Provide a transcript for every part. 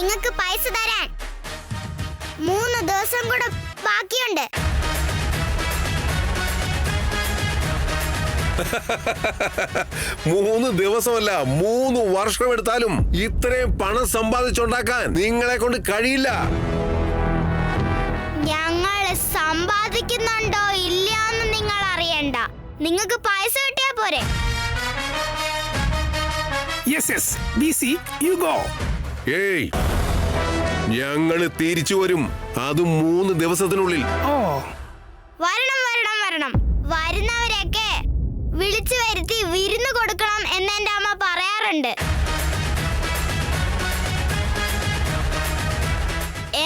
നിങ്ങൾക്ക് പൈസ തരാൻ 3 ദിവസം കൂടെ ബാക്കിയുണ്ട്. മൂന്ന് ദിവസമല്ല 3 വർഷം എടുത്താലും ഇത്രയും പണം സമ്പാദിച്ചുണ്ടാക്കാൻ നിങ്ങളെ കൊണ്ട് കഴിയില്ല. ഞങ്ങള് സമ്പാദിക്കുന്നുണ്ടോ ഇല്ലയോന്ന് നിങ്ങൾ അറിയണ്ട. നിങ്ങൾക്ക് പൈസ കിട്ടിയാ പോരെ. ഏയ്, ഞങ്ങള് തിരിച്ചു വരും. അത് 3 ദിവസത്തിനുള്ളിൽ. വരണം വരണം വരണം. വരുന്നവരൊക്കെ വിളിച്ചു വരുത്തി വിരുന്ന് കൊടുക്കണം എന്ന് എന്റെ അമ്മ പറയാറുണ്ട്.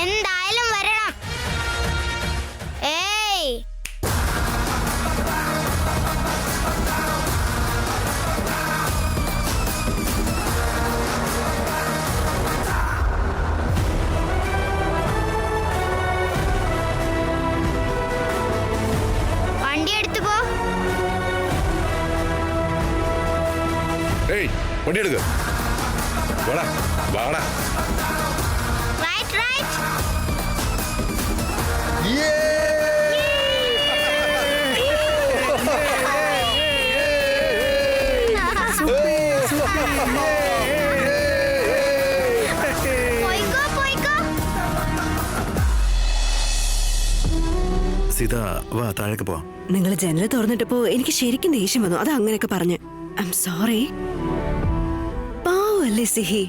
എന്തായാലും വരണം. ഏയ്, വണ്ടി എടുത്തു പോ. ഏയ്, വണ്ടി എടുക്ക. വാടാ വാടാ. Right right. പോയിക്കോ പോയിക്കോ. സീത, വാ താഴേക്ക് പോവാം. നിങ്ങൾ ജനൽ തുറന്നിട്ടപ്പോ എനിക്ക് ശരിക്കും ദേഷ്യം വന്നു. അത് അങ്ങനെയൊക്കെ പറഞ്ഞു. I am sorry. പാവല്ലേ സിഹി.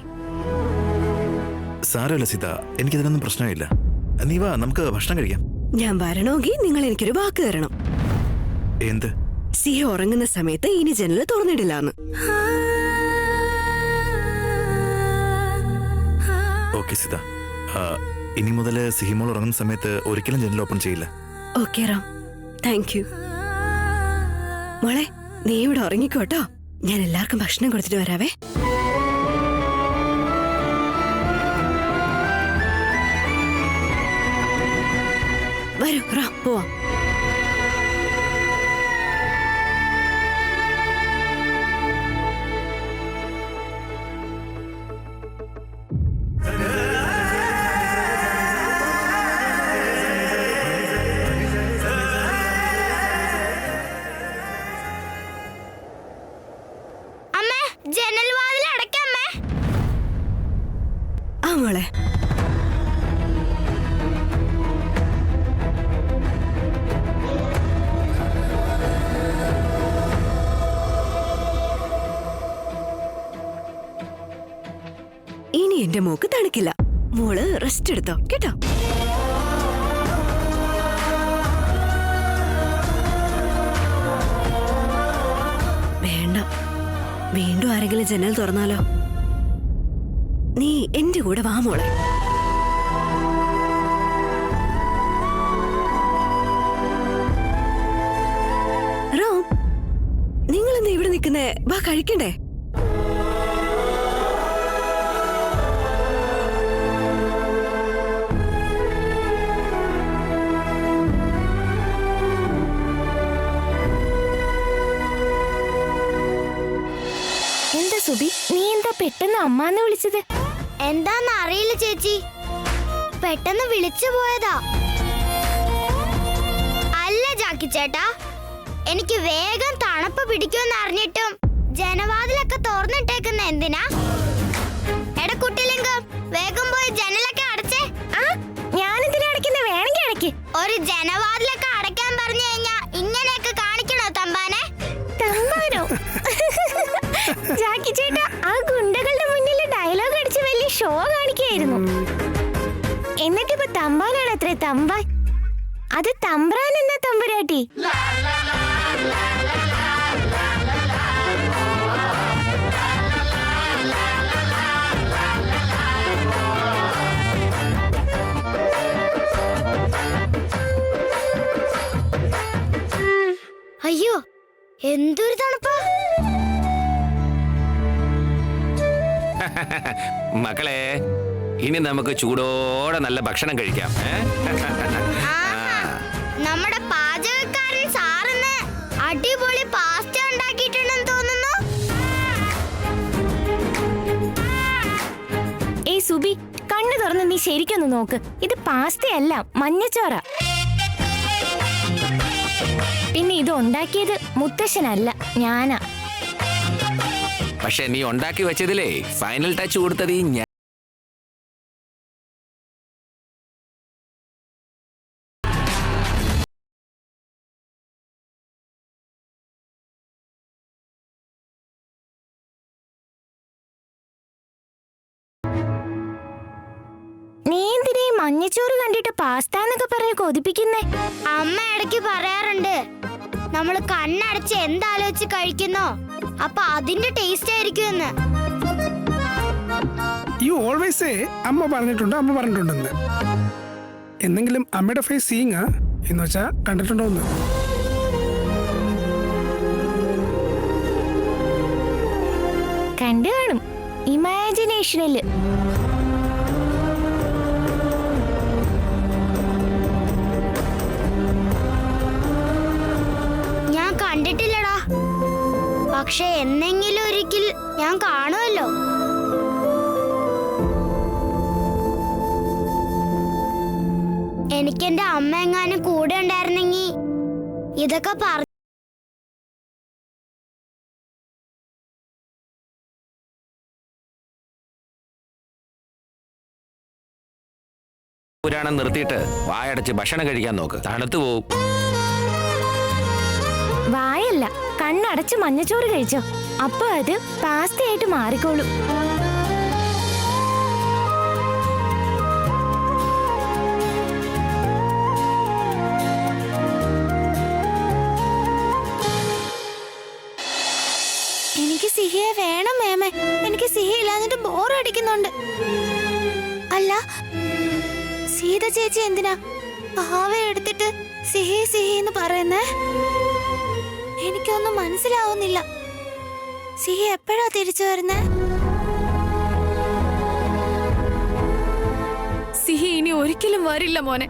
സാരമില്ല സീത, എനിക്കിതിനൊന്നും പ്രശ്നമില്ല. നീ വാ, നമുക്ക് ഭക്ഷണം കഴിക്കാം. ഞാൻ വരണമെങ്കിൽ നിങ്ങൾ എനിക്കൊരു വാക്ക് തരണം. എന്ത്? സിഹി ഉറങ്ങുന്ന സമയത്ത് ഇനി ജനൽ തുറന്നിടില്ലാന്ന്. ഓക്കെ സീത, ഇനി മുതൽ സിഹിമോൾ ഉറങ്ങുന്ന സമയത്ത് ഒരിക്കലും ജനൽ ഓപ്പൺ ചെയ്യില്ല. Okay Ram, thank you. മോളെ, നീ ഇവിടെ ഉറങ്ങിക്കോട്ടോ. ഞാൻ എല്ലാവർക്കും ഭക്ഷണം കൊടുത്തിട്ട് വരാവേ. വരൂ റാം, പോവാം. അമ്മേ, ജനൽ വാതിൽ അടയ്ക്കമ്മേ. ആ മോളെ. ഇനി എന്റെ മോക്ക് തണുക്കില്ല. മോള് റെസ്റ്റ് എടുത്തോ കേട്ടോ. വേണ്ട, വീണ്ടും ആരെങ്കിലും ജനൽ തുറന്നാലോ. നീ എന്റെ കൂടെ വാ മോളെ. റാം, നിങ്ങളെന്താ ഇവിടെ നിൽക്കുന്നേ? വാ, കഴിക്കണ്ടേ? എന്താ സുബി, നീ എന്താ പെട്ടെന്ന് അമ്മാന്ന് വിളിച്ചത്? എന്താന്ന് അറിയില്ല ചേച്ചി, പെട്ടെന്ന് വിളിച്ചു പോയതാ. അല്ല ജാക്കി ചേട്ടാ, എനിക്ക് വേഗം തണുപ്പ് പിടിക്കുമെന്ന് അറിഞ്ഞിട്ടും ജനവാതിലൊക്കെ തുറന്നിട്ടേക്കുന്ന എന്തിനാ? എടക്കുട്ടിലിംഗം, വേഗം പോയി ജനലൊക്കെ അടച്ചേ. ഞാനെന്തിനാ അടയ്ക്കുന്ന? വേണമെങ്കിൽ അടയ്ക്ക്. ഒരു ജനവാതിലൊക്കെ അടയ്ക്കാൻ പറഞ്ഞു കഴിഞ്ഞാ ഇങ്ങനെയൊക്കെ കാണിക്കണോ തമ്പാനെ? തമ്പാനോ? ജാക്കി ചേട്ടാ, ആ ഗുണ്ടകളുടെ മുന്നിൽ ഡയലോഗ് അടിച്ച് വലിയ ഷോ കാണിക്കുകയായിരുന്നു. എന്നിട്ടിപ്പോ തമ്പാനാണ് അത്രേ തമ്പാൻ. അത് തമ്പ്രാൻ എന്ന തമ്പുരാട്ടി. അയ്യോ, എന്തൊരു തണുപ്പാ. മക്കളെ, ഇനി നമുക്ക് ചൂടോടെ നല്ല ഭക്ഷണം കഴിക്കാം. നമ്മുടെ പാചകക്കാരൻ സാറിന് അടിപൊളി പാസ്ത ഉണ്ടാക്കിയിട്ടുണ്ടെന്ന് തോന്നുന്നു. സുബി, ശരിക്കൊന്ന് നോക്ക്. ഇത് പാസ്തയല്ല, മഞ്ഞച്ചോറ. പിന്നെ ഇത് ഉണ്ടാക്കിയത് മുത്തശ്ശനല്ല, ഞാനാ. പക്ഷെ നീ ഉണ്ടാക്കി വെച്ചതിലേ ഫൈനൽ ടച്ച് കൊടുത്തത് ഈ ഞാൻ. നീ എന്തിനാ ഈ മഞ്ഞച്ചോറ് കണ്ടിട്ട് പാസ്ത എന്നൊക്കെ പറഞ്ഞ് കൊതിപ്പിക്കുന്നേ? അമ്മ ഇടയ്ക്ക് പറയാറുണ്ട്, നമ്മള് കണ്ണടച്ച് എന്താലോചിച്ച് കഴിക്കുന്നോ അപ്പൊ അതിന്റെ ടേസ്റ്റ് ആയിരിക്കും എന്ന്. യു ഓൾവേസ് സേ അമ്മ പറഞ്ഞിട്ടുണ്ടെന്ന്. എന്തെങ്കിലും അമ്മയുടെ ഫേസ് സീയിങ് എന്ന് വെച്ചാ കണ്ടിട്ടുണ്ടോ എന്ന്. കണ്ടു കാണും, ഇമാജിനേഷനില്. ഞാൻ കണ്ടിട്ടില്ലടാ, പക്ഷെ എന്നെങ്കിലും ഒരിക്കൽ ഞാൻ കാണുമല്ലോ. എനിക്കെന്റെ അമ്മ എങ്ങാനും കൂടെ ഉണ്ടായിരുന്നെങ്കി ഇതൊക്കെ പുരാണം നിർത്തിയിട്ട് വായടച്ച് ഭക്ഷണം കഴിക്കാൻ നോക്ക്, തണുത്തു പോവും. വായല്ല, കണ്ണടച്ച് മഞ്ഞച്ചോറ് കഴിച്ചോ, അപ്പൊ അത് പാസ്തയായിട്ട് മാറിക്കോളും. എനിക്ക് സിഹിയെ വേണം മേമേ. എനിക്ക് സിഹി ഇല്ലാന്നിട്ട് ബോറടിക്കുന്നുണ്ട്. അല്ല, സീത ചേച്ചി എന്തിനാ പാവ എടുത്തിട്ട് സിഹി സിഹി എന്ന് പറയുന്നേ? എനിക്കൊന്നും മനസ്സിലാവുന്നില്ല. സിഹി എപ്പോഴാ തിരിച്ചു വരുന്നേ? സിഹി ഇനി ഒരിക്കലും വരില്ല മോനെ.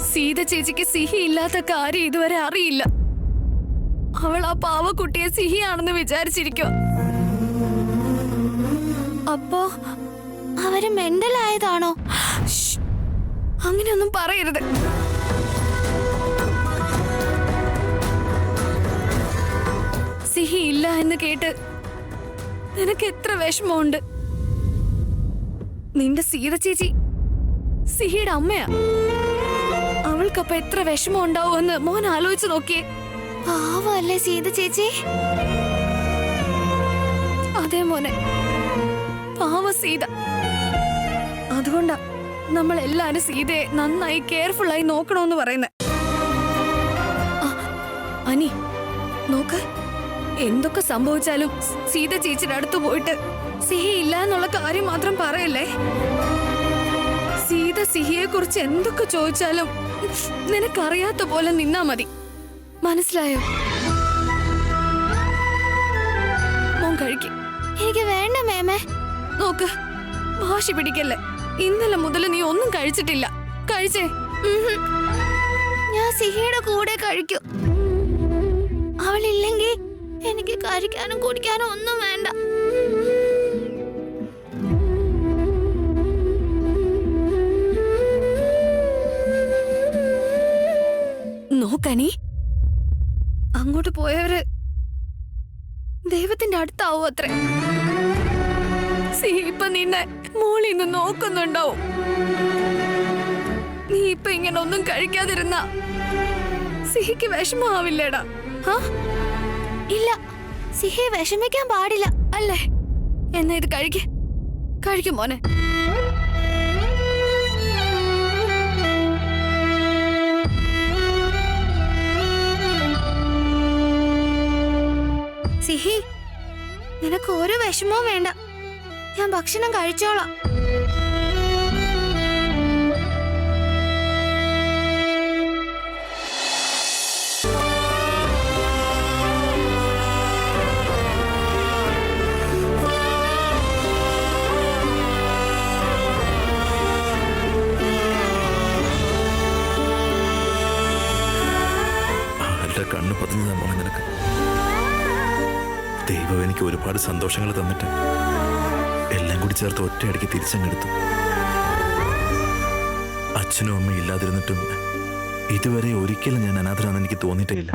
സീത ചേച്ചിക്ക് സിഹി ഇല്ലാത്ത കാര്യം ഇതുവരെ അറിയില്ല. അവൾ ആ പാവക്കുട്ടിയെ സിഹിയാണെന്ന് വിചാരിച്ചിരിക്കോ. അപ്പോ അവര് മെന്റലായതാണോ? അങ്ങനെയൊന്നും പറയരുത്. സിഹി ഇല്ല എന്ന് കേട്ട് നിനക്ക് എത്ര വിഷമമുണ്ട്. നിന്റെ സീത ചേച്ചി സിഹിയുടെ അമ്മയാ. അവൾക്കപ്പ എത്ര വിഷമം ഉണ്ടാവുമെന്ന് മോൻ ആലോചിച്ച് നോക്കിയേ. പാവല്ലേ സീത ചേച്ചി? അതേ മോനെ, പാവ സീത. അതുകൊണ്ടാ നമ്മൾ എല്ലാരും സീതയെ നന്നായി കെയർഫുൾ ആയി നോക്കണോന്ന് പറയുന്നത്. അനി നോക്ക്, എന്തൊക്കെ സംഭവിച്ചാലും സീത ചേച്ചിയുടെ അടുത്ത് പോയിട്ട് സിഹി ഇല്ല എന്നുള്ള കാര്യം മാത്രം പറയല്ലേ. സീത സിഹിയെ കുറിച്ച് എന്തൊക്കെ ചോദിച്ചാലും നിനക്കറിയാത്ത പോലെ നിന്നാ മതി, മനസ്സിലായോ? മോൻ കഴിക്കും. എനിക്ക് വേണ്ട മേമേ. നോക്ക്, വാശി പിടിക്കല്ലേ. ഇന്നലെ മുതൽ നീ ഒന്നും കഴിച്ചിട്ടില്ല. കഴിച്ചേ? ഞാൻ സിഹിയുടെ കൂടെ കഴിക്കും. അവളില്ലെങ്കിൽ എനിക്ക് കഴിക്കാനും കുടിക്കാനും ഒന്നും വേണ്ട. നോക്കനി, അങ്ങോട്ട് പോയവര് ദൈവത്തിന്റെ അടുത്താവും അത്രേ. സിഹി ഇപ്പൊ നിന്നെ മോളിന്ന് നോക്കുന്നുണ്ടാവും. നീ ഇപ്പൊ ഇങ്ങനെ ഒന്നും കഴിക്കാതിരുന്ന സിഹിക്ക് വിഷമാവില്ലേടാ? ഇല്ല, സിഹി വിഷമിക്കാൻ പാടില്ല. അല്ലേ? എന്നാ ഇത് കഴിക്കും മോനെ. സിഹി, നിനക്ക് ഒരു വിഷമവും വേണ്ട. ഞാൻ ഭക്ഷണം കഴിച്ചോളാം. കണ്ണു പതിഞ്ഞതാ മോളെ നിനക്ക്. ദൈവം എനിക്ക് ഒരുപാട് സന്തോഷങ്ങൾ തന്നിട്ട് എല്ലാം കൂടി ചേർത്ത് ഒറ്റയടിക്ക് തിരിച്ചങ്ങെടുത്തു. അച്ഛനും അമ്മയും ഇല്ലാതിരുന്നിട്ടും ഇതുവരെ ഒരിക്കലും ഞാൻ അനാഥനാണെന്ന് എനിക്ക് തോന്നിയിട്ടേ ഇല്ല.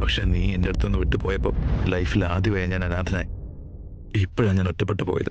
പക്ഷെ നീ എൻ്റെ അടുത്തുനിന്ന് വിട്ടുപോയപ്പോൾ ലൈഫിൽ ആദ്യമായി ഞാൻ അനാഥനായി. ഇപ്പോഴാണ് ഞാൻ ഒറ്റപ്പെട്ടു പോയത്.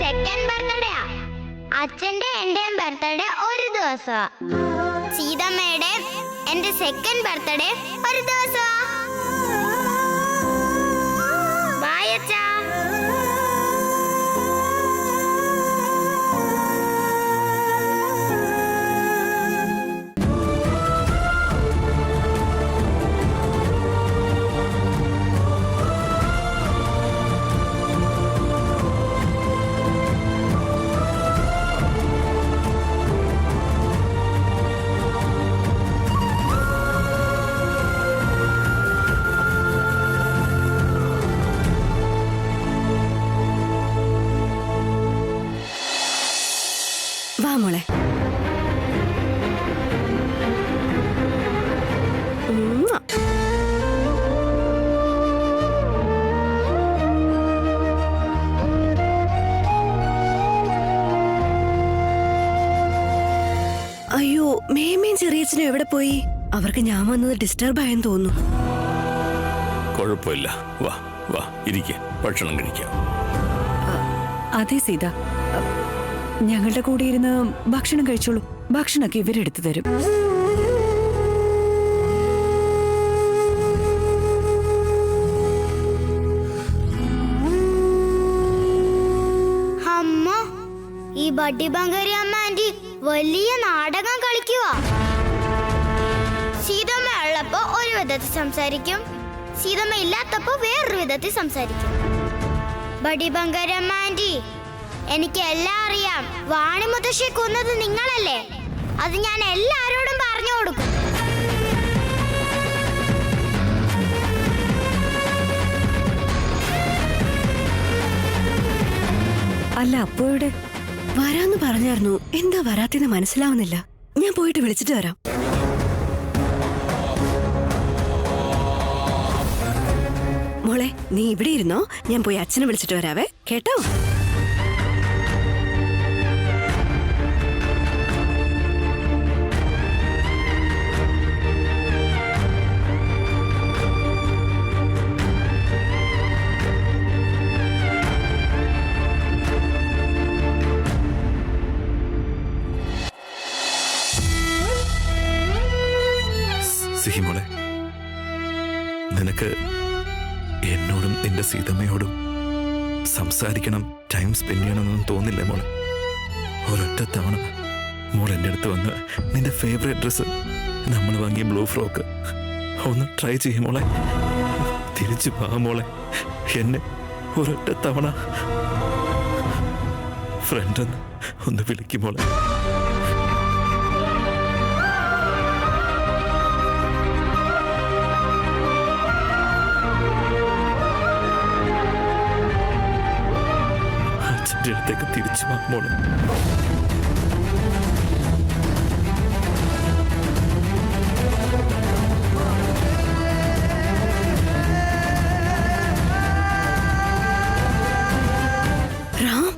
സെക്കൻഡ് ബർത്ത്ഡേയാ. അച്ഛന്റെ എന്റെയും ബർത്ത്ഡേ ഒരു ദിവസമാ. സീതമ്മയുടെ എന്റെ സെക്കൻഡ് ബർത്ത്ഡേ ഒരു ദിവസമാ. ബൈ അച്ഛാ. വാ മോളെ. അയ്യോ, മേമയും ചെറിയച്ഛനും എവിടെ പോയി? അവർക്ക് ഞാൻ വന്നത് ഡിസ്റ്റർബ് ആയെന്ന് തോന്നുന്നു. കുഴപ്പമില്ല, വാ വാ ഇരിക്കുക, ഭക്ഷണം കഴിക്കാം. അതെ സീത, ഞങ്ങളുടെ കൂടെ ഇരുന്ന് ഭക്ഷണം കഴിച്ചോളൂ. ഭക്ഷണമൊക്കെ ഇവരെടുത്തു തരും. അമ്മ, ഈ ബഡ്ഡി ബംഗാരി അമ്മ ആന്റി വലിയ നാടകം കളിക്കുവാ. സീതമ്മ ഉള്ളപ്പോ ഒരു വിധത്തിൽ സംസാരിക്കും, സീതമ്മ ഇല്ലാത്തപ്പോ വേറൊരു വിധത്തിൽ സംസാരിക്കും. ബഡ്ഡി ബംഗാരി അമ്മ ആന്റി, എനിക്ക് എല്ലാം അറിയാം. വാണി മുത്തശ്ശിയെ കൊന്നത് നിങ്ങളല്ലേ? അത് ഞാൻ എല്ലാരോടും പറഞ്ഞു കൊടുക്കും. അല്ല, അപ്പോയുടെ വരാന്ന് പറഞ്ഞായിരുന്നു. എന്താ വരാത്തെന്ന് മനസ്സിലാവുന്നില്ല. ഞാൻ പോയിട്ട് വിളിച്ചിട്ട് വരാം. മോളെ, നീ ഇവിടെ ഇരുന്നോ, ഞാൻ പോയി അച്ഛനെ വിളിച്ചിട്ട് വരാവേ, കേട്ടോ? സിഹിമോളെ, നിനക്ക് എന്നോടും നിന്റെ സീതമ്മയോടും സംസാരിക്കണം, ടൈം സ്പെൻഡ് ചെയ്യണമെന്നൊന്നും തോന്നില്ലേ മോളെ? ഒരൊറ്റ തവണ മോൾ എൻ്റെ അടുത്ത് വന്ന് നിന്റെ ഫേവറേറ്റ് ഡ്രസ്സ്, നമ്മൾ വാങ്ങിയ ബ്ലൂ ഫ്രോക്ക് ഒന്ന് ട്രൈ ചെയ്യും മോളെ. തിരിച്ചു വാ മോളെ, എന്നെ ഒരൊറ്റ തവണ ഫ്രണ്ടെന്ന് ഒന്ന് വിളിക്കും മോളെ. അച്ഛൻ്റെ അടുത്തേക്ക് തിരിച്ചു വാ മോളെ. റാം,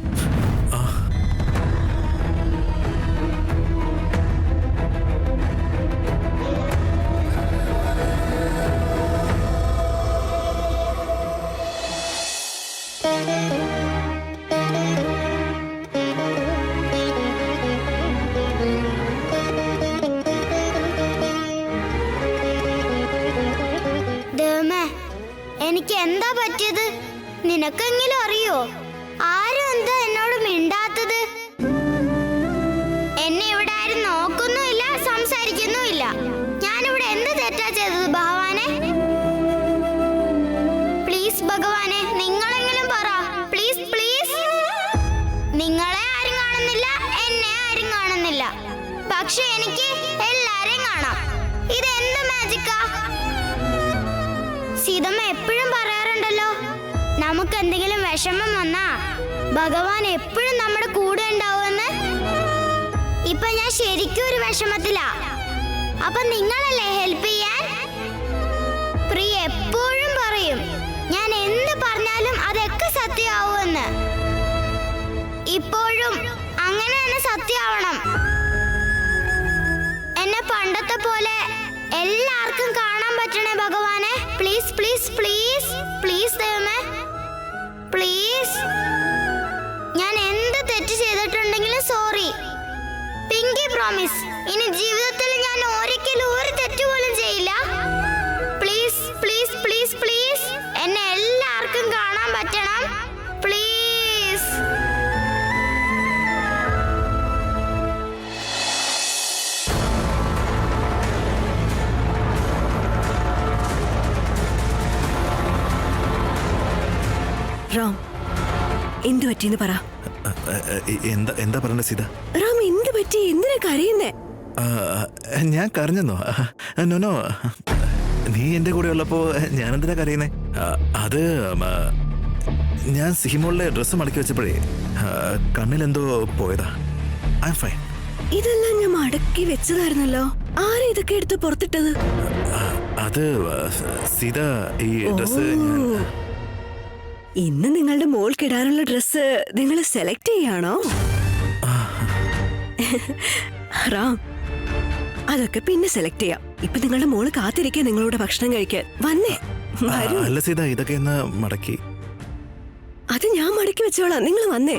എനിക്ക് എന്താ പറ്റിയത്? നിനക്കെങ്കിലും അറിയോ? ആരും എന്താ എന്നോട് മിണ്ടാത്തത്? എന്നെ ഇവിടെ ആരും നോക്കുന്നുമില്ല, സംസാരിക്കുന്നുമില്ല. ഞാനിവിടെ പക്ഷെ എനിക്ക് എല്ലാരെയും കാണാം. ഇത് എന്ത് മാജിക്കാ? സീതമ്മ എപ്പോഴും പറയാറുണ്ടല്ലോ, നമുക്ക് എന്തെങ്കിലും വിഷമം വന്നാ ഭഗവാൻ എപ്പോഴും നമ്മുടെ കൂടെ ഉണ്ടാവുമെന്ന്. ഇപ്പൊ ഞാൻ ശരിക്കും ഒരു വിഷമത്തിലാ. അപ്പൊ നിങ്ങളല്ലേ ഹെൽപ്പ് ചെയ്യാൻ? പ്രിയ എപ്പോഴും പറയും ഞാൻ എന്ത് പറഞ്ഞാലും അതൊക്കെ സത്യമാവുമെന്ന്. ഇപ്പോഴും അങ്ങനെ തന്നെ സത്യമാവണം. എന്നെ പണ്ടത്തെ പോലെ എല്ലാവർക്കും കാണാൻ പറ്റണേ ഭഗവാനെ. പ്ലീസ് പ്ലീസ് പ്ലീസ് പ്ലീസ് ദൈവമേ, പ്ലീസ്. ഞാൻ എന്ത് തെറ്റ് ചെയ്തിട്ടുണ്ടെങ്കിലും സോറി. പിങ്കി പ്രോമിസ്, ഇനി ജീവിതത്തിൽ ഞാൻ ഒരിക്കലും ഒരു തെറ്റ് പോലും ചെയ്യില്ല. പ്ലീസ് പ്ലീസ് പ്ലീസ് പ്ലീസ് എന്നെ എല്ലാവർക്കും കാണാൻ പറ്റണം. പ്ലീസ്. റാം, എന്തു പറ്റിയെന്ന് പറ. എന്താ പറഞ്ഞ സീത? റാം, എന്ത് പറ്റി? എന്തിനാ കരയുന്നേ? ഞാൻ കരഞ്ഞെന്നോ? നോ, നീ എന്റെ കൂടെ ഉള്ളപ്പോ ഞാൻ എന്തിനാ കരയുന്നേ? അത് ഞാൻ സിഹിമോളുടെ ഡ്രസ്സ് മടക്കി വെച്ചപ്പോഴേ കണ്ണിലെന്തോ പോയതാ. I am fine. ഇതെല്ലാം ഞാൻ മടക്കി വെച്ചതായിരുന്നല്ലോ. ആരാ ഇതൊക്കെ എടുത്ത് പുറത്തിട്ടത്? അത് സീത, ഈ ഡ്രസ്സ് ഇന്ന് നിങ്ങളുടെ മോൾക്കിടാനുള്ള ഡ്രസ്സ് നിങ്ങൾ സെലക്ട് ചെയ്യാണോ? റാം, അതൊക്കെ പിന്നെ സെലക്ട് ചെയ്യാം. ഇപ്പൊ നിങ്ങളുടെ മോള് കാത്തിരിക്കാൻ നിങ്ങളോട് ഭക്ഷണം കഴിക്കാൻ. വന്നേ, വരൂ. അല്ല സീത, ഇതൊക്കെ ഒന്ന് മടക്കി. അത് ഞാൻ മടക്കി വെച്ചോളാം, നിങ്ങൾ വന്നേ.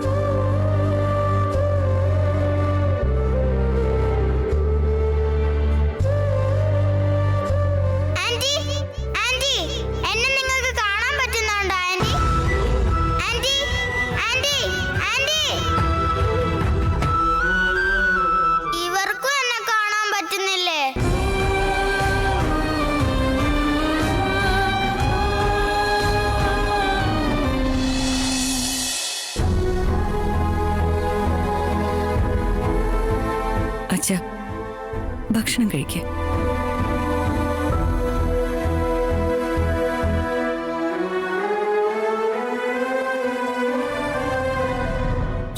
അച്ഛാ, ഭക്ഷണം കഴിക്കേ.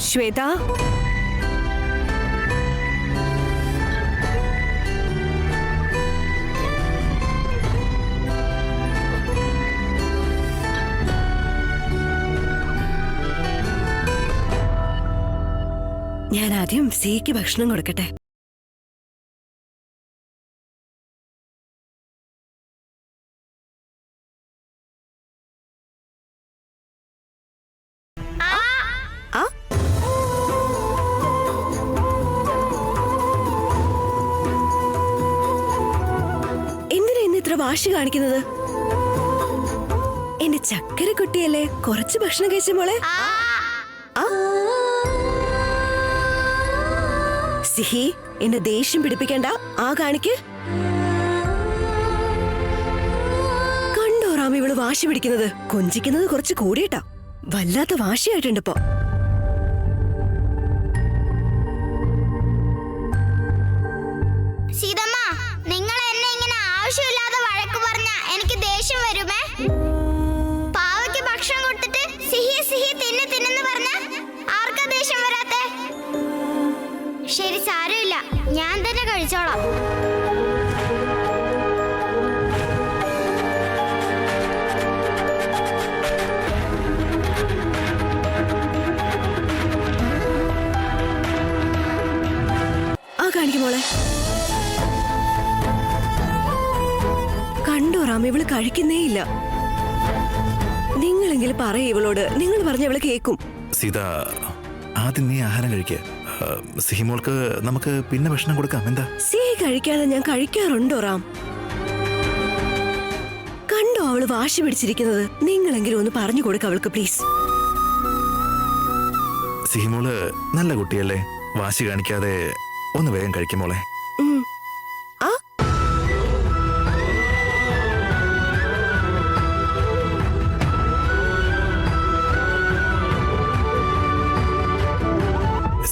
ശ്വേത, ഞാൻ ആദ്യം സിക്ക് ഭക്ഷണം കൊടുക്കട്ടെ. എന്തിനാ ഇന്ന് ഇത്ര വാശി കാണിക്കുന്നത്? എന്റെ ചക്കര കുട്ടിയല്ലേ, കുറച്ച് ഭക്ഷണം കഴിച്ച മോളെ. സിഹി, എന്നെ ദേഷ്യം പിടിപ്പിക്കണ്ട. കാണിക്ക്. കണ്ടോ റാം, ഇവള് വാശി പിടിക്കുന്നത്? കൊഞ്ചിക്കുന്നത് കുറച്ച് കൂടിയിട്ടാ. വല്ലാത്ത വാശിയായിട്ടുണ്ട് ഇപ്പൊ. സീതമ്മ, നിങ്ങൾ എന്നെ ഇങ്ങനെ ആവശ്യമില്ലാതെ വഴക്ക് പറഞ്ഞ എനിക്ക് ദേഷ്യം വരുമേ. പാവയ്ക്ക് ഭക്ഷണം കൊടുത്തിട്ട് സിഹി സിഹി തിന്ന് തിന്നെന്ന് പറഞ്ഞ ആർക്കാ ദേഷ്യം വരാത്തെ? ശരി, സാരമില്ല, ഞാൻ തന്നെ കഴിച്ചോളാം. കാണിക്കും മോളെ. കണ്ടോ റാം, ഇവള് കഴിക്കുന്നേ ഇല്ല. നിങ്ങളെങ്കിലും പറയ ഇവളോട്. നിങ്ങൾ പറഞ്ഞ ഇവള് കേക്കും. സീത, ആദ്യം നീ ആഹാരം കഴിക്കുക. സിഹിമോൾക്ക് നമുക്ക് പിന്നെ ഭക്ഷണം കൊടുക്കാം. എന്താ? സിഹി കഴിക്കാതെ ഞാൻ കഴിക്കാറുണ്ടോ റാം? കണ്ടോ അവള് വാശി പിടിച്ചിരിക്കുന്നത്? നിങ്ങളെങ്കിലും ഒന്ന് പറഞ്ഞു കൊടുക്ക അവൾക്ക്, പ്ലീസ്. സിഹിമോള് നല്ല കുട്ടിയല്ലേ, വാശി കാണിക്കാതെ ഒന്ന് വേഗം കഴിക്കും മോളെ.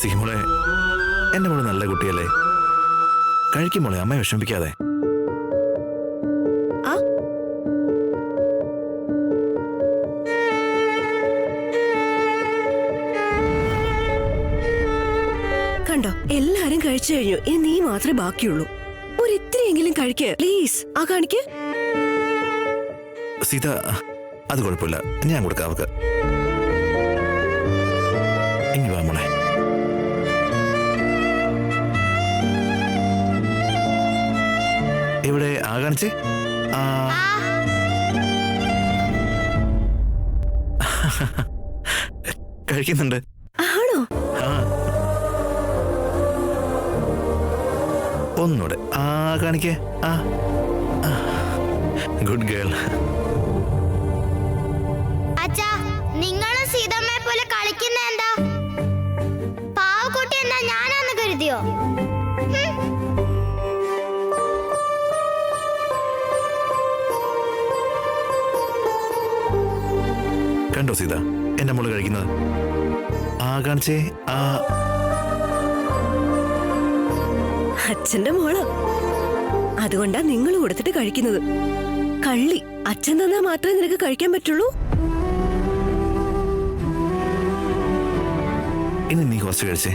സിഹിമോളെ, എന്റെ മോള് നല്ല കുട്ടിയല്ലേ, കഴിക്കും മോളെ, അമ്മയെ വിഷമിപ്പിക്കാതെ. കണ്ടോ, എല്ലാരും കഴിച്ചു കഴിഞ്ഞു. ഇനി നീ മാത്രമേ ബാക്കിയുള്ളൂ. ഒരു ഇത്തിരിയെങ്കിലും കഴിക്ക് പ്ലീസ്. ആ കാണിക്ക്. സീത, അത് കുഴപ്പമില്ല, ഞാൻ കൊടുക്കാം അവക്ക്. ഇനി വാ മോളെ. എവിടെ ആ കാണിച്ചേ? കഴിക്കുന്നുണ്ട്. ആണോ? ഒന്നൂടെ ആ കാണിക്കേ. Good girl. അച്ഛാ, നിങ്ങളും സീതമ്മയെ പോലെ കളിക്കുന്ന എന്താ? പാവക്കുട്ടി എന്താ ഞാനാന്ന് കരുതിയോ? കണ്ടോ സീത, എന്റെ മോള് കഴിക്കുന്നത്? ആ കാണിച്ചേ. അച്ഛന്റെ മോള്, അതുകൊണ്ടാ നിങ്ങൾ കൊടുത്തിട്ട് കഴിക്കുന്നത്. കള്ളി, അച്ഛൻ തന്നാ മാത്രമേ നിനക്ക് കഴിക്കാൻ പറ്റുള്ളൂ. ഇനി നീ കുറച്ച് കഴിച്ചേ.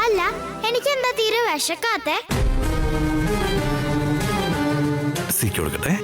അല്ല, എനിക്കെന്താ തീരെ വിശക്കാത്തെ? സീക്ക് കൊടുക്കട്ടെ.